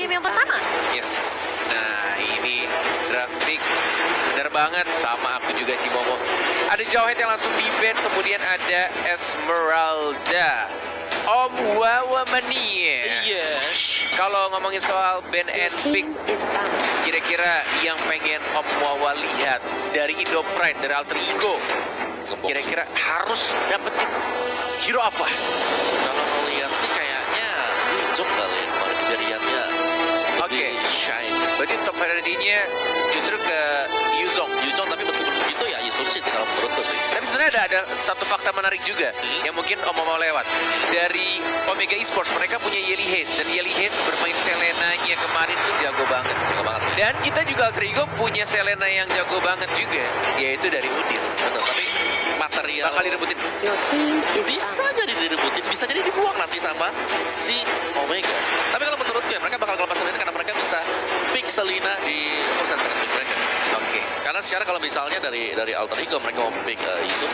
game yang pertama. Yes. Nah, ini draft pick. Bener banget, sama aku juga Cimomo. Ada Jawhead yang langsung di-ban, kemudian ada Esmeralda. Om Wawa Mania. Yes. Kalau ngomongin soal ban and pick, kira-kira yang pengen Om Wawa lihat dari Indo Pride, dari Alter Ego, kira-kira harus dapetin hero apa? Kalau ngeliat sih kayaknya Yuzong kali ya, kemarin kejadiannya Oke. lebih shine. Berarti top priority-nya justru ke Yuzong. Yuzong, tapi meskipun begitu ya Yuzong sih kalau menurutku sih. Tapi sebenarnya ada satu fakta menarik juga yang mungkin Om mau lewat. Dari Omega Esports, mereka punya Yeli Haze, dan Yeli Haze bermain Selena-nya kemarin tuh jago banget. Jago banget. Dan kita juga Alter Ego punya Selena yang jago banget juga, yaitu dari Udil. Betul, tapi material Bakal direbutin. bisa jadi direbutin, bisa jadi dibuang nanti sama si Omega. Tapi kalau menurutku ya mereka bakal kelepas Selena karena mereka bisa pick Selena di first and second pick mereka. Oke. Karena secara kalau misalnya dari Alter Ego mereka mau pick Yuzong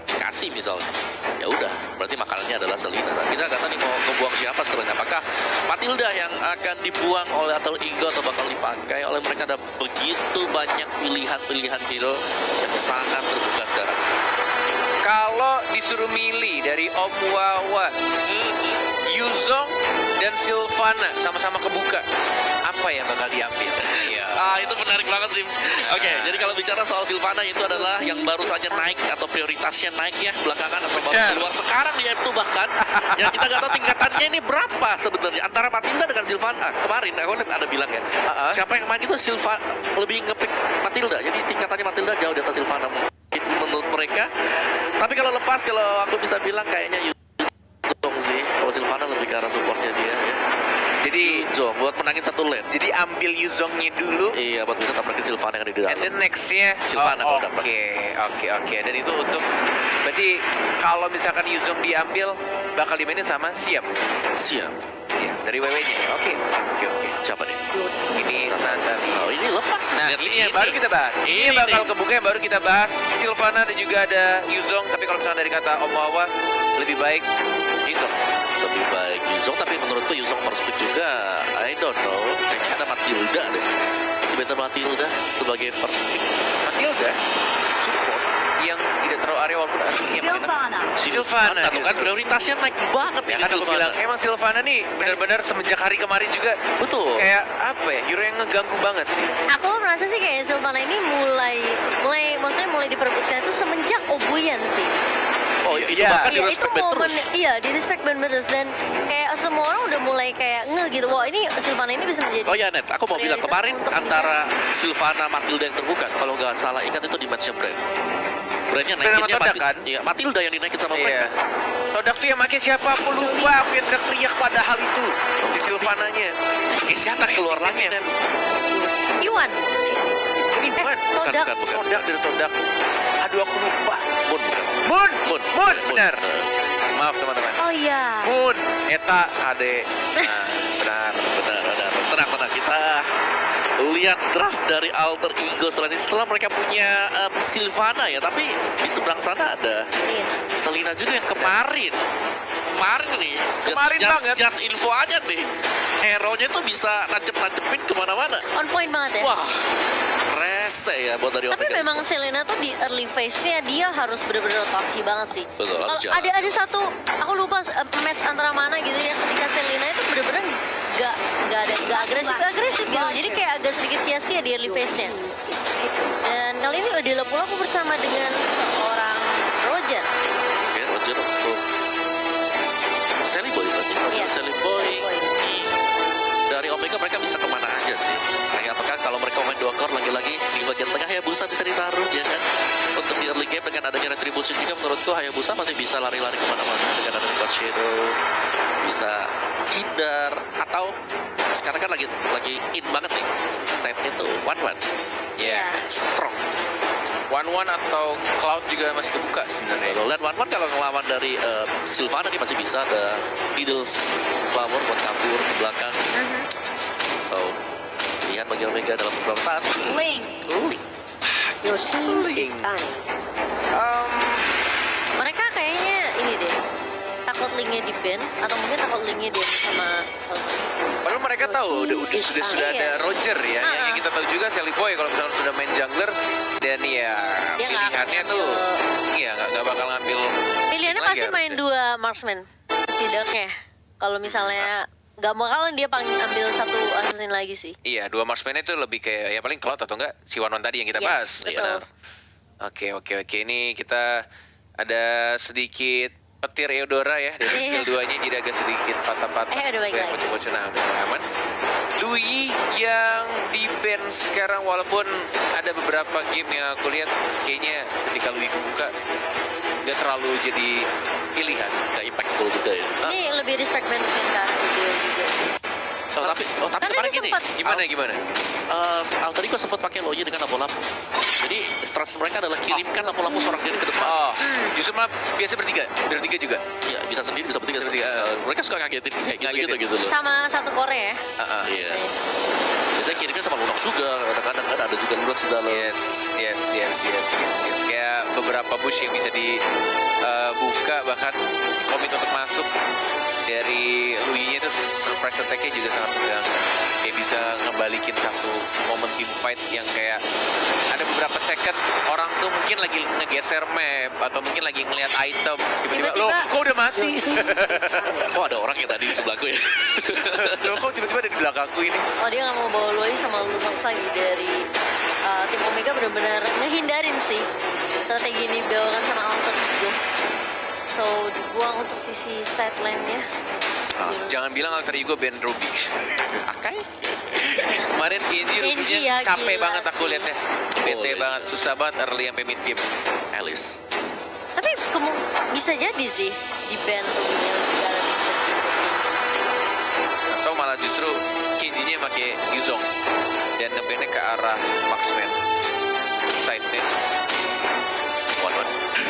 dikasih misalnya, ya udah berarti makanannya adalah Selena. Nah, kita nggak tahu nih mau ngebuang siapa setelahnya. Apakah Matilda yang akan dibuang oleh Alter Ego atau bakal dipakai oleh mereka? Ada begitu banyak pilihan-pilihan hero yang sangat terbuka sekarang. Kalau disuruh milih dari Om Wawa, Yuzong dan Sylvana sama-sama kebuka, apa yang bakal diambil? Iya. Itu menarik banget sih. Oke, jadi kalau bicara soal Sylvana itu adalah yang baru saja naik atau prioritasnya naik ya belakangan atau baru keluar sekarang di M2 bahkan. Yang kita nggak tahu tingkatannya ini berapa sebenarnya antara Matilda dengan Sylvana. Kemarin aku ada bilang ya, siapa yang main itu Sylvana lebih ngepick Matilda. Jadi tingkatannya Matilda jauh di atas Sylvana mungkin menurut mereka. Tapi kalau lepas, kalau aku bisa bilang kayaknya Yuzong sih. Kalau Sylvana lebih ke arah supportnya dia ya. Jadi Yuzong buat menangin satu lane. Jadi ambil Yuzongnya dulu, Iya, buat bisa tabrakin Sylvana yang ada di dalam. and then nextnya Sylvana kalau dapat. Oke. Dan itu untuk berarti kalau misalkan Yuzong diambil bakal dimainin sama Siap. Siap. Ya, dari WW-nya. Oke. Siapa nih? Ini Natalie. Oh, ini lepas. Nah, ini yang baru kita bahas. Ini yang bakal kebuka yang baru kita bahas. Sylvana dan juga ada Yuzong. Tapi kalau misalnya dari kata Om Wawa, lebih baik Yuzong. Lebih baik Yuzong, tapi menurutku Yuzong first pick juga. I don't know. Kayaknya ada Matilda deh. Masih better Matilda sebagai first pick. Matilda support yang tidak terlalu area walaupun artinya Sylvana Tuh kan prioritasnya naik banget ya ini kan aku bilang emang Sylvana nih benar-benar semenjak hari kemarin juga Betul. kayak apa ya, hero yang ngeganggu banget sih. Aku merasa sih kayak Sylvana ini mulai diperebutkan itu semenjak Obuyan sih. Oh itu Iya. bahkan di Iya, itu respect back momen, terus. iya di respect banget terus, dan kayak semua orang udah mulai kayak gitu. Wah, ini Sylvana ini bisa menjadi. Oh ya Net, aku mau bilang prioritas kemarin untuk antara Sylvana Matilda yang terbuka. Kalau nggak salah ingat itu di matchnya Brand. Brandnya Brand sama naikinnya Todak kan? Iya, Matilda yang dinaikin sama Iya. mereka. Todak tuh yang pakai siapa aku lupa, aku yang teriak pada hal itu si Sylvananya. Siapa keluar lagi Net? Iwan. Ini bukan Todak. Bukan. Todak dari Todak. Aduh aku lupa. Moon, bukan. Moon, benar. Maaf teman-teman. Oh iya. Moon, Eta, Ade. Nah, benar. Tenang. Kita lihat draft dari Alter Ego setelah mereka punya Sylvana ya, tapi di seberang sana ada Iya. Selena juga yang kemarin nih Kemarin banget. just info aja nih, hero-nya tuh bisa nancep-nancepin kemana-mana. On point banget ya. Wah, rese ya buat dari Tapi Omega memang Esports. Selena tuh di early phase-nya dia harus bener-bener rotasi banget sih. Betul, harus Kalau jalan. ada satu, aku lupa match antara mana gitu ya, ketika Selena itu bener-bener gak agresif gitu. Jadi kayak agak sedikit sia-sia di early phase-nya. Dan kali ini udah dilapu-lapu bersama dengan seorang Roger. Oke, Roger untuk Sally Boy berarti. Iya. Sally Boy. Dari Omega mereka bisa kemana aja sih? Kayak apakah kalau mereka main 2 core lagi-lagi di bagian tengah Hayabusa bisa ditaruh ya kan? Untuk di early game dengan adanya retribution juga menurutku Hayabusa masih bisa lari-lari kemana-mana dengan adanya God Shadow, bisa hindar, atau sekarang kan lagi in banget nih setnya tuh one Ya, strong. One atau Cloud juga masih kebuka sebenarnya. Kalau lihat one kalau ngelawan dari Sylvana nih masih bisa ada Needles Flower buat kabur di belakang. So, lihat bagi Omega dalam beberapa saat. Link. Mereka kayaknya ini deh, takut linknya di ban atau mungkin takut linknya dia sama Alter Ego. Padahal mereka tahu sudah ada Roger ya, yang kita tahu juga Sally Boy kalau misalnya sudah main jungler dan ya Dia nggak akan pilihannya tuh iya nggak bakal ngambil pilihannya lagi pasti main harusnya. 2 marksman setidaknya. Kalau misalnya nggak bakalan dia ambil 1 assassin lagi sih. Iya, 2 marksman itu lebih kayak ya paling Cloud atau enggak si Wanwan tadi yang kita Yes, bahas. betul. Iya, benar. Oke. Ini kita ada sedikit petir Eudora ya dari Iya. skill 2-nya jadi agak sedikit patah-patah. Udah baik lagi. Bocor-bocor, nah udah mulai aman. Louis yang di ban sekarang walaupun ada beberapa game yang aku lihat kayaknya ketika Louis kebuka nggak terlalu jadi pilihan. Nggak impactful juga ya. Ini lebih respect ban mungkin ke arah dia juga sih. Tapi Karena kemarin dia gini, sempat Gimana? Alter Ego sempat pakai Loyi dengan lampu-lampu. Jadi strategi mereka adalah kirimkan lampu-lampu seorang diri ke depan. Oh, justru malah biasa bertiga juga. Iya, bisa sendiri, bisa bertiga. Bertiga. Mereka suka ngagetin kayak Ngagetin. gitu loh. sama 1 Korea ya. Iya. Saya. Biasanya kirimnya sama Lunox juga, kadang-kadang kan ada juga Lunox di dalam. Yes. Kayak beberapa bush yang bisa dibuka bahkan komit untuk masuk dari Louis-nya itu surprise attack-nya juga sangat mengganggu. Kayak bisa ngebalikin satu momen team fight yang kayak ada beberapa second orang tuh mungkin lagi ngegeser map atau mungkin lagi ngelihat item tiba-tiba loh Tiba-tiba- kok udah mati. Oh, ada orang yang tadi di sebelahku ya. Loh kok tiba-tiba ada di belakangku ini. Oh dia nggak mau bawa Luai sama Lunox lagi dari tim Omega benar-benar ngehindarin sih strategi ini dibawakan sama Alter Ego. So dibuang untuk sisi sideline-nya. Jangan bilang Alter Ego Ben Ruby. Akai? Kemarin Genji Genji Ruby-nya ya, capek gila banget aku sih. liatnya. Bete iya. banget, susah banget early sampai mid game. Alice. Tapi bisa jadi sih di band Ruby-nya lebih ke arah respect untuk Genji. Atau malah justru Genji-nya pakai Yuzong dan ngebandnya ke arah marksman side-nya.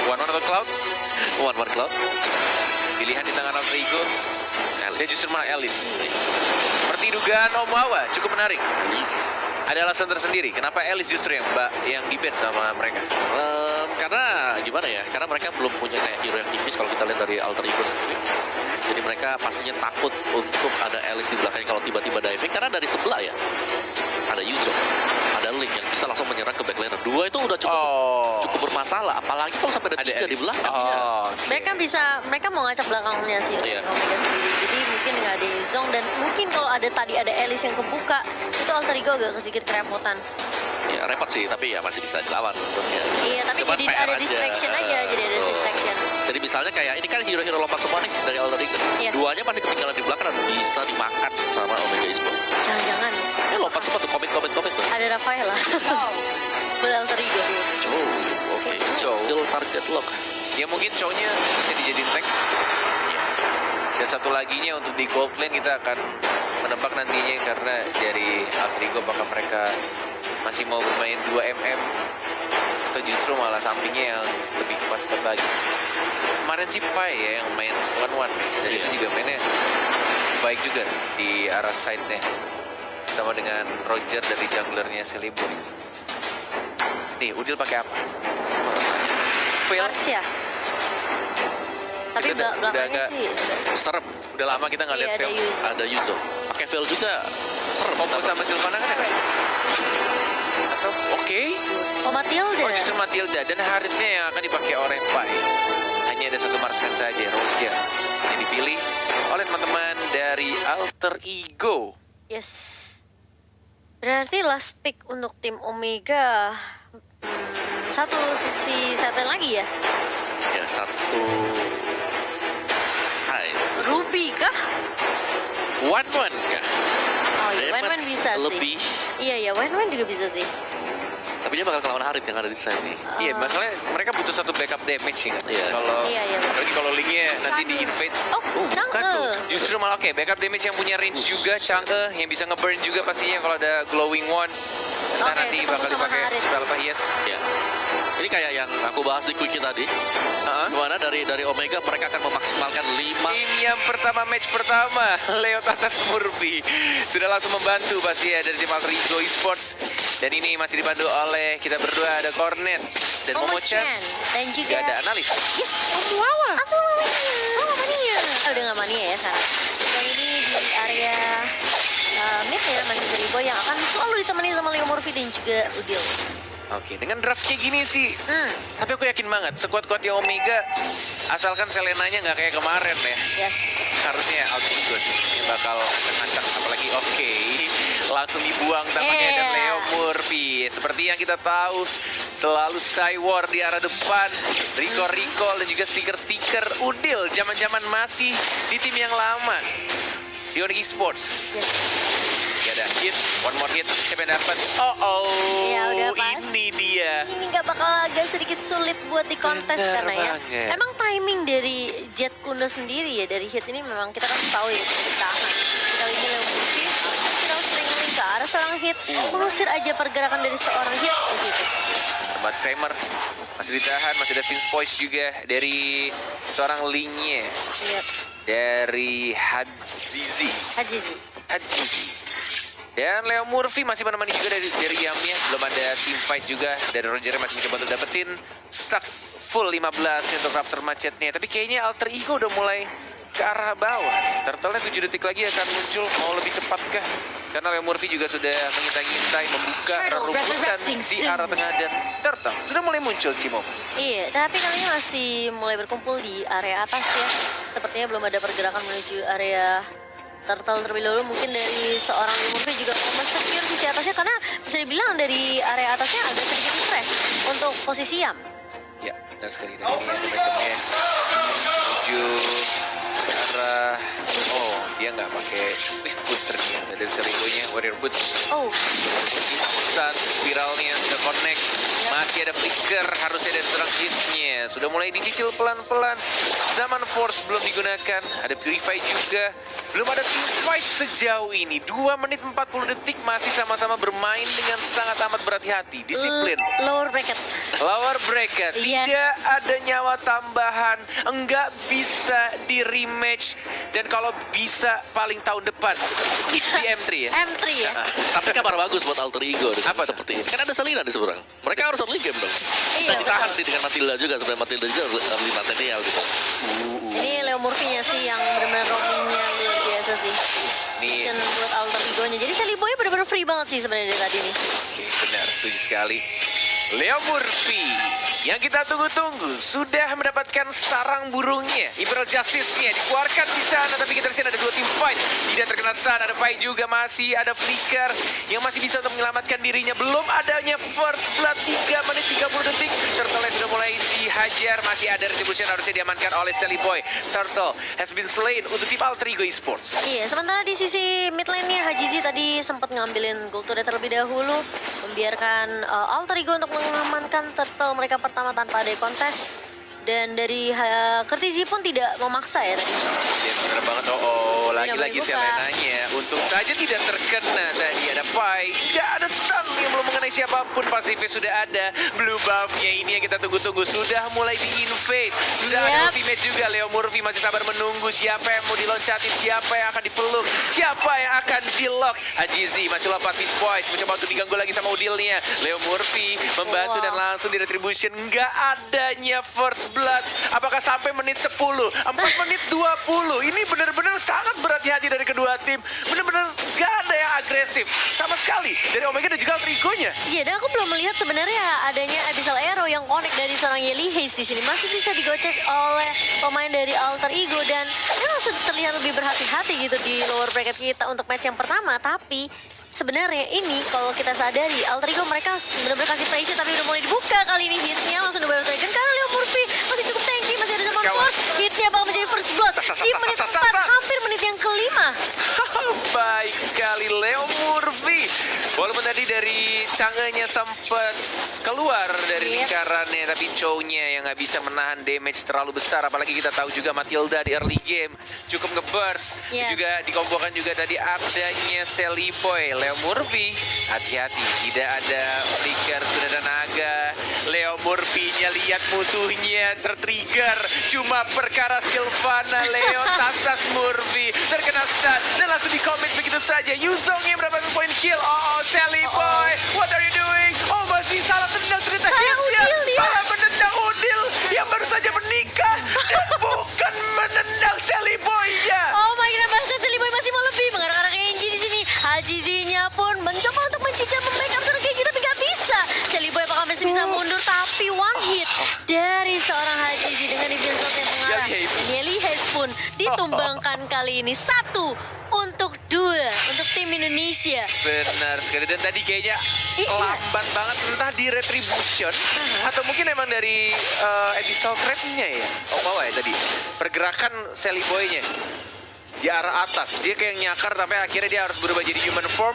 One atau Cloud, One Cloud. pilihan di tangan Alter Ego dan Alice. justru malah Alice. Seperti dugaan Omawa, cukup menarik. Alice. Ada alasan tersendiri kenapa Alice justru yang di-ban sama mereka. Karena gimana ya? Karena mereka belum punya kayak hero yang tipis kalau kita lihat dari Alter Ego sendiri. Jadi mereka pastinya takut untuk ada Alice di belakangnya kalau tiba-tiba diving karena dari sebelah ya. Ada Yujo, ada Link yang bisa langsung menyerang ke backliner. 2 itu udah cukup bermasalah, apalagi kalau sampai ada 3 di Alice. belakang. Oh, Ya. Mereka mau ngacak belakangnya sih Iya. Omega sendiri. Jadi mungkin nggak ada Yuzong dan mungkin kalau tadi ada Alice yang kebuka itu Alter Ego agak sedikit kerepotan. Ya repot sih, tapi ya masih bisa dilawan sebenarnya. Iya, tapi Cuman jadi PR ada aja. distraction aja, jadi ada Betul. distraction. Jadi misalnya kayak ini kan hero-hero lompat semua nih dari Alter Ego. Yes. 2-nya pasti ketinggalan di belakang dan bisa dimakan sama Omega Esports. Jangan-jangan Ini lompat semua tuh, komit tuh. ada Rafaela. Alter Ego. Oke. So. Still target lock. ya mungkin cowoknya bisa dijadiin tank. Dan satu laginya untuk di gold lane kita akan menebak nantinya karena dari Alter Ego apakah mereka masih mau bermain 2 atau justru malah sampingnya yang lebih kuat lagi. Kemarin si Pai ya yang main 1-1 dan itu juga mainnya baik juga di arah side-nya sama dengan Roger dari junglernya Celeborn. Nih Udil pakai apa? Fail. Marcia. Tapi Kita udah belakangnya agak- sih agak Serem. Udah lama kita nggak lihat iya, ada Fail. Yuzo. Ada Yuzo. Pakai Veil juga serem. Kombo sama Sylvana kan ada? Atau oke? Oh Matilda. Oh justru Matilda dan harusnya yang akan dipakai oleh Pai hanya ada satu marksman saja, Roger, yang dipilih oleh teman-teman dari Alter Ego. Yes. Berarti last pick untuk tim Omega. Satu sisi satelit lagi ya. Ya, satu side. Ruby kah? 1-1 kah? Oh iya, Wan Damage bisa lebih. sih. Iya iya, Wan juga bisa sih. Tapi dia bakal kelawan Harit yang ada di side nih. Iya, masalahnya mereka butuh satu backup damage ya. Iya. Kalau Iya, iya. apalagi kalau linknya nanti di invade. Oh, bukan Chang'e. tuh. Justru malah oke, backup damage yang punya range juga Chang'e yang bisa ngeburn juga pastinya kalau ada glowing one. Entah Oke, nanti ketemu bakal sama dipakai Harit. spell apa yes. Ya. Ini kayak yang aku bahas di quickie tadi. Dimana dari Omega mereka akan memaksimalkan 5. Ini yang pertama, match pertama, Leo Tatas Murphy sudah langsung membantu pasti ya dari tim Alter Ego Esports. Dan ini masih dibantu oleh kita berdua, ada Cornet dan Momo-chan. Dan juga Juga ada analis. yes, Omuawa. Apa namanya? area sana. Yang ini di area mid ya, masih Sally Boy yang akan selalu ditemani sama Leo Murphy dan juga Udil. Oke, dengan draft kayak gini sih, tapi aku yakin banget sekuat-kuatnya Omega, asalkan Selenanya nggak kayak kemarin ya. Yes. Harusnya Alter Ego sih yang bakal acak-acak, apalagi oke, langsung dibuang tampaknya dan Leo Murphy. Seperti yang kita tahu, selalu Cywar di arah depan, Rico dan juga stiker-stiker Udil zaman-zaman masih di tim yang lama di Onyx Esports. Yes. Gak ada hit, one more hit, siapa yang dapat? Ya, udah pas. Ini dia. Ini nggak bakal agak sedikit sulit buat di kontes Bener karena ya. banget. Emang timing dari Jet Kuno sendiri ya dari hit ini memang kita kan tahu ya bisa ditahan. Kali ini Leo Murphy kita sering ke arah seorang hit, mengusir aja pergerakan dari seorang hit di situ. Tempat Kramer masih ditahan, masih ada Vince Poise juga dari seorang linknya Iya. dari Hajizi. Dan Leo Murphy masih menemani juga dari Yamnya. Belum ada team fight juga. Dari Roger masih mencoba untuk dapetin stack full 15 untuk Raptor Macetnya. Tapi kayaknya Alter Ego udah mulai ke arah bawah. Turtle-nya 7 detik lagi akan muncul. Mau lebih cepat kah? Karena Leo Murphy juga sudah mengintai-ngintai, membuka rebutan di arah tengah. Dan Turtle sudah mulai muncul, Cimo. Iya, tapi kali ini masih mulai berkumpul di area atas ya. Sepertinya belum ada pergerakan menuju area Turtle terlebih dahulu. Mungkin dari seorang Leo Murphy juga mau men-secure sisi atasnya karena bisa dibilang dari area atasnya agak sedikit stres untuk posisi Yam. Ya, dan sekali dari ini itemnya menuju ke arah. Oh, dia nggak pakai Rift Boot ternyata dari Seliboynya Warrior Boots. Oh, Instan spiralnya sudah connect. Masih ada flicker, harusnya ada serang hitnya. Sudah mulai dicicil pelan-pelan. Zaman Force belum digunakan. Ada Purify juga. Belum ada team fight sejauh ini. 2 menit 40 detik masih sama-sama bermain dengan sangat amat berhati-hati. Disiplin. Lower bracket. Lower bracket. Yes. Tidak ada nyawa tambahan. Enggak bisa di rematch. Dan kalau bisa paling tahun depan. Di M3 ya. M3 ya. Tapi kabar bagus buat Alter Ego dengan Apa seperti ini. Kan ada Selina di seberang. Mereka harus early game dong. Iya, Dan ditahan betul. sih dengan Matilda juga. Sebenarnya Matilda juga early material gitu. Ini Leo Murphy-nya sih yang benar-benar roaming-nya luar biasa sih. Nih. Mission buat Alter Ego-nya. Jadi Sally Boy benar-benar free banget sih sebenarnya dari tadi nih. Oke, benar, setuju sekali. Leo Murphy yang kita tunggu-tunggu sudah mendapatkan sarang burungnya. Imperial Justice-nya dikeluarkan di sana, tapi kita lihat ada 2 tim fight. Tidak terkena stun, ada Pai juga, masih ada Flicker yang masih bisa untuk menyelamatkan dirinya. Belum adanya First Blood 3 menit 30 detik. Turtle sudah mulai dihajar, masih ada Retribution harusnya diamankan oleh Sally Boy. Turtle has been slain untuk tim Alter Ego Esports. Iya, sementara di sisi mid lane-nya Hajizi tadi sempat ngambilin gold turret terlebih dahulu, membiarkan Alter Ego untuk mengamankan turtle mereka pertama tanpa ada kontes. Dan dari Kertizi pun tidak memaksa ya tadi. Ya bener banget. Lagi-lagi dibuka. Selenanya untung saja tidak terkena tadi. Ada Pai, tidak ada stun yang belum mengenai siapapun. Pasifnya sudah ada. Blue buff-nya ini yang kita tunggu-tunggu sudah mulai di-invade. Sudah ada ultimate juga. Leo Murphy masih sabar menunggu siapa yang mau diloncatin, siapa yang akan dipeluk, siapa yang akan di-lock. Hajizi masih lompat Beach Boys, mencoba untuk diganggu lagi sama Udilnya. Leo Murphy membantu dan langsung di retribution. Nggak adanya first blood. Apakah sampai menit 10? 4 menit 20. Ini benar-benar sangat berhati-hati dari kedua tim. Benar-benar nggak ada yang agresif sama sekali dari Omega dan juga Alter Ego-nya. Iya, dan aku belum melihat sebenarnya adanya Abyssal Arrow yang connect dari seorang Yeli Haze di sini. Masih bisa digocek oleh pemain dari Alter Ego dan memang sudah terlihat lebih berhati-hati gitu di lower bracket kita untuk match yang pertama. Tapi sebenarnya ini kalau kita sadari Alter Ego mereka benar-benar kasih pressure tapi udah mulai dibuka kali ini hitnya langsung di Dragon karena Leo Murphy masih cukup tanky, masih ada zaman force. Hitnya bakal menjadi first blood di menit 4, hampir menit yang kelima. Baik sekali Leo Murphy. Walaupun tadi dari Chang'e-nya sempat keluar dari lingkarannya, tapi Chow-nya yang nggak bisa menahan damage terlalu besar. Apalagi kita tahu juga Matilda di early game cukup nge-burst. Juga dikombokan juga tadi adanya Sally Boy. Leo Murphy hati-hati, tidak ada flicker, sudah ada naga. Leo Murphy-nya lihat musuhnya tertrigger cuma perkara Sylvana. Leo tas Murphy terkena stun dan langsung di-commit begitu saja. Yuzong yang mendapatkan point kill. Sally Boy, what are you doing? Masih salah tendang ternyata hitnya. Salah menendang Udil yang baru saja menikah dan bukan menendang Sally Boy-nya. Oh champion slotnya pengarah. Yeli Hayes pun ditumbangkan kali ini 1 untuk 2 untuk tim Indonesia. Benar sekali, dan tadi kayaknya lambat banget entah di retribution atau mungkin emang dari Abyssal Trap-nya ya. Oh bawah ya tadi. Pergerakan Sally Boy-nya di arah atas, dia kayak nyakar tapi akhirnya dia harus berubah jadi human form.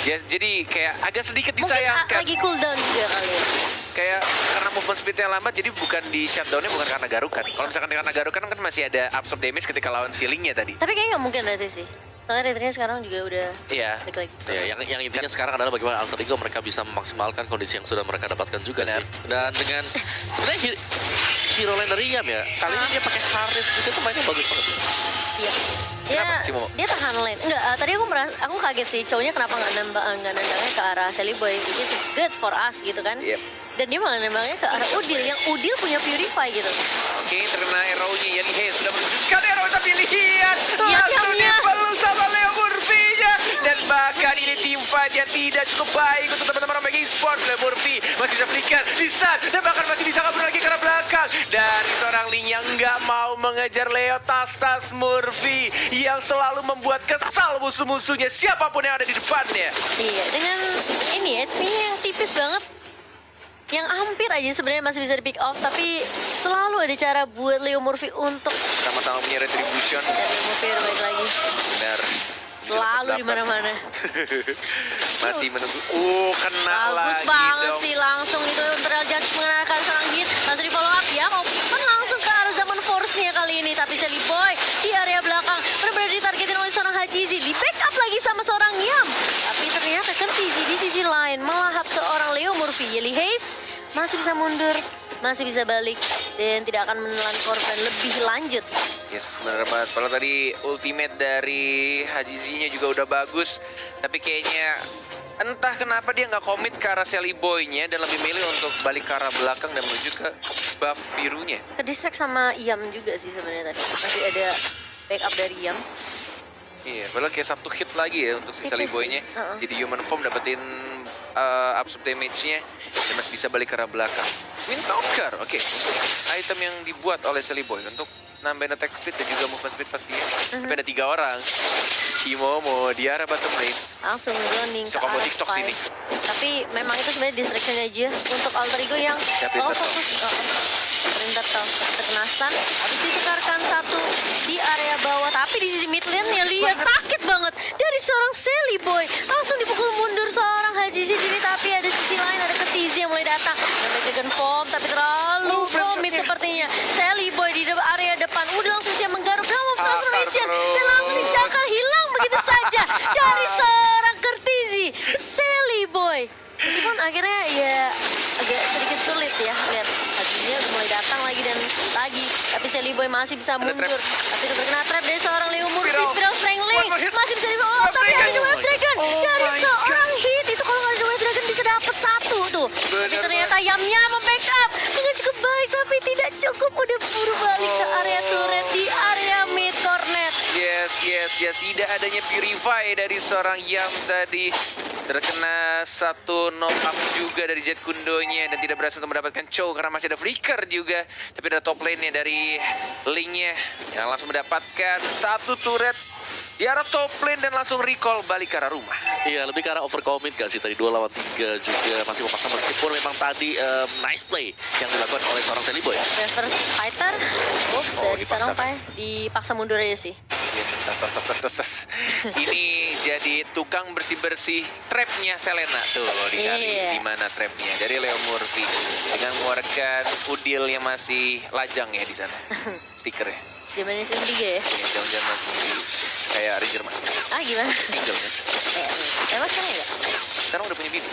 Dia jadi kayak agak sedikit disayangkan. Mungkin lagi cooldown juga kali ya. Kayak karena movement speednya lambat, jadi bukan di shutdownnya bukan karena garukan. Kalau misalkan karena garukan kan masih ada absorb damage ketika lawan feelingnya tadi. Tapi kayaknya nggak mungkin berarti sih. Soalnya retrinya sekarang juga udah Iya. balik lagi. Ya, yang intinya sekarang adalah bagaimana Alter Ego mereka bisa memaksimalkan kondisi yang sudah mereka dapatkan juga Benar. sih. Dan dengan sebenarnya hero lane dari Yam ya, kali ini dia pakai Harith gitu tuh mainnya bagus banget. Iya. Kenapa, Cimo? Dia tahan lane. Enggak, tadi aku kaget sih cowoknya kenapa nggak nendangnya ke arah Sally Boy, which is good for us gitu kan. Yep. Dan dia malah nembaknya ke arah Udil, yang Udil punya Purify gitu. Oke, terkena arrow-nya Yeli Hayes sudah menunjukkan arrow tapi lihat Yam, langsung yam. dipeluk sama Leo Murphy-nya. Dan bahkan ini team fight yang tidak cukup baik untuk teman-teman Omega Esports. Leo Murphy masih bisa flicker, bisa, dan bahkan masih bisa kabur lagi ke arah belakang. Dari seorang Ling yang nggak mau mengejar Leo, tas Murphy yang selalu membuat kesal musuh-musuhnya siapapun yang ada di depannya. Iya, dengan ini HP-nya yang tipis banget. Yang hampir aja sebenarnya masih bisa di pick off, tapi selalu ada cara buat Leo Murphy untuk Sama-sama punya retribution. dan Leo Murphy udah balik lagi. Benar. Selalu di mana-mana. Masih menunggu. Kena Bagus lagi banget dong. sih, langsung itu Imperial Judge mengenalkan serang hit, langsung di follow up ya, open langsung ke arah zaman force-nya kali ini, tapi Sally Boy di area belakang benar-benar ditargetin oleh seorang Hajizi, di backup lagi sama seorang Yam, tapi ternyata Kertizi di sisi lain melahap seorang Leo Murphy. Yeli Hayes masih bisa mundur, masih bisa balik, dan tidak akan menelan korban lebih lanjut. Yes, benar banget. Kalau tadi ultimate dari Hajizi-nya juga udah bagus, tapi kayaknya entah kenapa dia nggak komit ke arah Sally Boy-nya dan lebih milih untuk balik ke arah belakang dan menuju ke buff birunya. Ke distract sama Yam juga sih sebenarnya tadi, masih ada backup dari Yam. Iya, padahal kayak 1 hit lagi ya untuk si Sally Tipis Boy-nya. sih. Jadi human form dapetin absorb damage-nya dan masih bisa balik ke arah belakang. Windtalker, oke. Item yang dibuat oleh Sally Boy untuk nambahin attack speed dan juga movement speed pastinya. Tapi ada 3 orang. Cimomo di arah bottom lane. Langsung zoning ke Bisa combo arah TikTok five. sini. Tapi memang itu sebenarnya distraction aja untuk Alter Ego yang Printer fokus. Printer terkena stun, habis ditekarkan 1 di area bawah, tapi di sisi mid lane ya lihat sakit banget dari seorang Sally Boy, langsung dipukul mundur seorang Haji di sini, tapi ada sisi lain ada Kertizi yang mulai datang dan Dragon Form, tapi terlalu komit sepertinya. Sally Boy di area depan udah langsung siap menggaruk dalam transformation dan langsung dicakar hilang begitu saja dari seorang Kertizi. Sally Boy meskipun akhirnya ya agak sedikit sulit ya, lihat hajinya udah mulai datang lagi dan lagi, tapi Sally Boy masih bisa mundur, tapi itu terkena trap dari seorang Leo Murphy. Spiral Strangling masih bisa dibawa, tapi ada Wave Dragon dari seorang hit itu. Kalau nggak ada Wave Dragon bisa dapat 1 tuh, tapi ternyata Yamnya membackup dengan cukup baik, tapi tidak cukup, udah buru balik ke area turret di area mid corner. Yes. Tidak adanya Purify dari seorang Yam tadi. Terkena 1 knock up juga dari Jet Kundonya dan tidak berhasil untuk mendapatkan Chow karena masih ada flicker juga. Tapi ada top lane-nya dari Link-nya yang langsung mendapatkan 1 turret di arah top lane dan langsung recall balik ke arah rumah. Iya, lebih ke arah overcommit gak sih tadi 2 lawan 3 juga masih memaksa, meskipun memang tadi nice play yang dilakukan oleh seorang Sally Boy. Reverse fighter, dari sana apa ya? Dipaksa mundur aja sih. Yes, tas. Ini jadi tukang bersih-bersih trapnya Selena tuh dicari Iya. di mana trapnya dari Leo Murphy dengan mengeluarkan Udil yang masih lajang ya di sana stikernya. Zamannya season 3 ya? Ya, jangan-jangan masih kayak Ranger Mas Gimana? single kan. Emang sekarang enggak? Sekarang udah punya bini.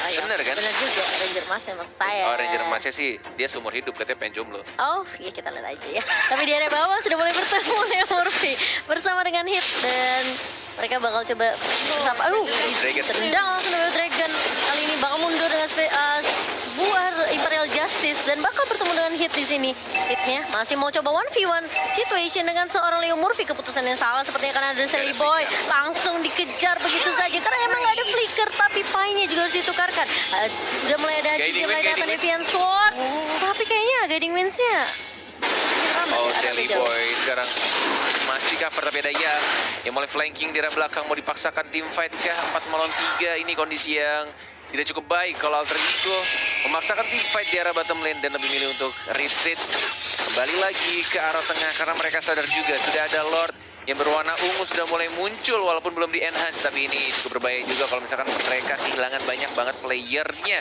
Iya. Bener kan? Bener juga, Ranger Mas ya maksud saya. Oh, Ranger Masnya sih dia seumur hidup katanya pengen jomblo. Oh, iya kita lihat aja ya. Tapi di area bawah sudah mulai bertemu Leo Murphy bersama dengan Hit, dan mereka bakal coba bersama. Dragon. Tendang langsung dengan Dragon. Kali ini bakal mundur dengan buah Imperial Justice dan bakal bertemu dengan Hit di sini. Hitnya masih mau coba 1v1 situation dengan seorang Leo Murphy. Keputusan yang salah sepertinya karena ada Sally Boy langsung dikejar begitu saja karena emang nggak ada flicker, tapi Pai-nya juga harus ditukarkan. Udah mulai ada mulai datang Deviant Sword, tapi kayaknya Guiding Winds-nya Oh, Sally Boy sekarang masih di cover, tapi ada yang mulai flanking di arah belakang. Mau dipaksakan tim fight kah? 4 melawan 3, ini kondisi yang tidak cukup baik kalau Alter Ego memaksakan tim fight di arah bottom lane dan lebih milih untuk retreat kembali lagi ke arah tengah karena mereka sadar juga sudah ada Lord yang berwarna ungu sudah mulai muncul walaupun belum di enhance, tapi ini cukup berbahaya juga kalau misalkan mereka kehilangan banyak banget playernya.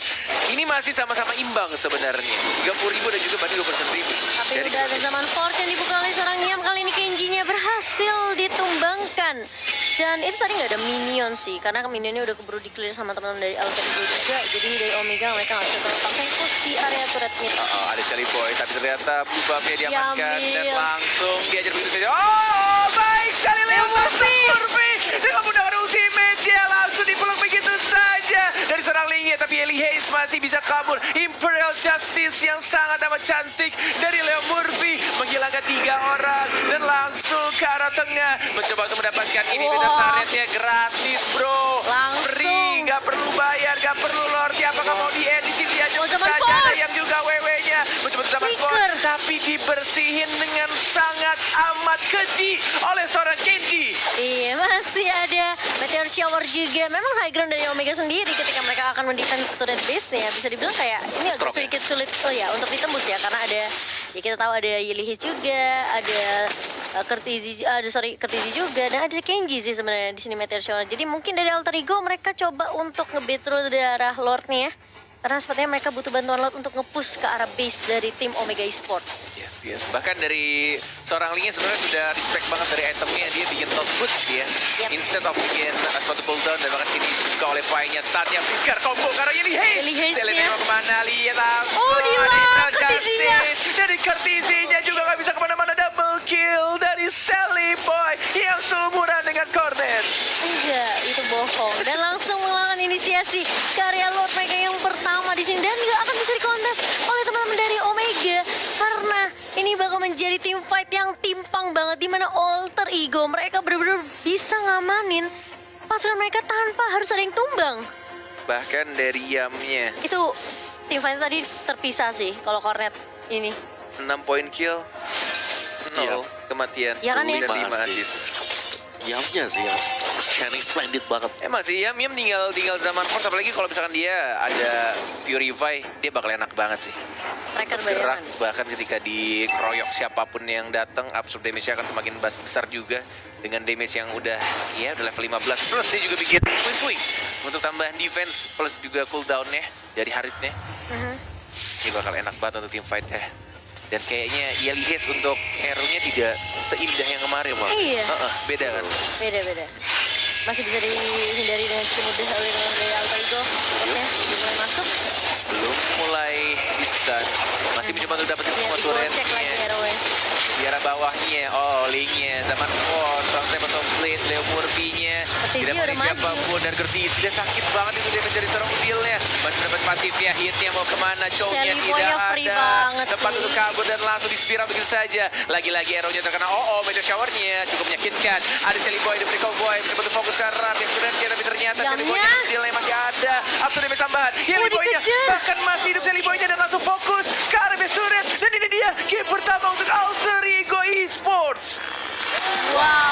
Ini masih sama-sama imbang sebenarnya, 30.000 dan juga berarti 20%. Tapi udah ada zaman Force yang dibuka oleh seorang Yam. Kali ini Kenji-nya berhasil ditumbangkan. Dan itu tadi nggak ada minion sih, karena minionnya udah keburu di-clear sama teman-teman dari Alter Ego juga. Jadi dari Omega mereka nggak bisa terlalu fokus di area turret mid. Ada Sally Boy, tapi ternyata blue buff-nya diamankan dan Yamil. langsung diajar begitu saja. Oh, baik sekali Leo Murphy dengan menggunakan ultimate dia langsung dipeluk begitu saja dari seorang Lingnya, tapi Eli Hayes masih bisa kabur. Imperial Justice yang sangat amat cantik dari Leo Murphy menghilangkan 3 orang dan langsung ke arah tengah mencoba untuk mendapatkan ini. Turretnya gratis bro, Langsung. free, nggak perlu bayar, nggak perlu Lord. Apakah mau di end di sini dia Oh, juga zaman saja ada Force. yang juga WW-nya mencoba zaman Flicker. Force, tapi dibersihin dengan sangat amat keji oleh seorang Kenji. Iya, masih ada Meteor Shower juga. Memang high ground dari Omega sendiri ketika mereka akan mendefense turret base-nya. Bisa dibilang kayak ini agak Stroke ya? sedikit sulit untuk ditembus ya. Karena ada, ya kita tahu ada Yelihis juga, ada Curtizi juga, dan ada Kenji sih sebenarnya di sini Meteor Shower. Jadi mungkin dari Alter Ego mereka coba untuk nge-bait through darah Lord-nya ya. Karena sepertinya mereka butuh bantuan Lord untuk nge-push ke arah base dari tim Omega Esport. Yes. Bahkan dari seorang Lingnya sebenarnya sudah respect banget dari itemnya, dia bikin top boots ya. Yep. Instead of bikin suatu cooldown, dan bahkan sini dibuka oleh Pai-nya, startnya flicker combo karena Eli Hayes. Eli Hayes-nya. Selena mau kemana? Lihat langsung. Oh, dia ada Imperial Curtizi-nya. Justice. Dari Curtizi-nya juga nggak bisa kemana-mana, double kill dari Sally Boy yang seumuran dengan Cornet. Enggak, itu bohong. Dan langsung mengalahkan inisiasi karya Lord mereka yang pertama di sini, dan nggak akan bisa dikontes oleh teman-teman dari Omega karena ini bakal menjadi tim fight yang timpang banget di mana Alter Ego mereka benar-benar bisa ngamanin pasukan mereka tanpa harus ada yang tumbang. Bahkan dari Yamnya Itu tim fight tadi terpisah sih kalau Cornet ini. 6 poin kill, 0 Iya. kematian, Ya kan ya? dan 5 Masih. assist. Yamnya sih yang shining splendid banget. Emang sih Yam tinggal zaman Force, apalagi kalau misalkan dia ada Purify, dia bakal enak banget sih. Mereka Gerak, bayangan. bahkan ketika dikeroyok siapapun yang datang, absorb damage-nya akan semakin besar juga dengan damage yang udah level 15. Plus dia juga bikin twin swing untuk tambahan defense, plus juga cooldown-nya dari Harithnya. Ini bakal enak banget untuk team fight ya. Dan kayaknya Yeli Hayes untuk hero-nya tidak seindah yang kemarin malah. Iya. Beda kan? Beda. Masih bisa dihindari dengan cukup mudah oleh teman dari Alter Ego. Turretnya sudah mulai masuk. Belum mulai di-stun. Masih mencoba untuk dapetin Ya, semua digocek lagi turretnya. hero-nya. Di arah bawahnya, Lingnya, zaman Force, sampai potong plate, Leo Murphy-nya. Curtizi Tidak mau udah siapapun, dan Curtizi dia sakit banget itu dia mencari seorang deal-nya. Masih dapat pasifnya, hit-nya mau kemana, chow-nya Sally tidak Boy-nya free ada. banget Tempat sih. untuk kabur dan langsung di spiral begitu saja. Lagi-lagi arrow-nya terkena, Meteor Shower-nya cukup menyakitkan. Ada Sally Boy diberi cowboy, mencoba untuk fokus ke arah yang turretnya, tapi ternyata Sally Jamnya. Boy-nya deal-nya masih ada. Up to damage tambahan, Sally Boy-nya dikejar. bahkan masih hidup Sally Boy-nya dan langsung fokus ke arah base turret. Dan ini dia game pertama untuk Alter Ego Esports. Wow.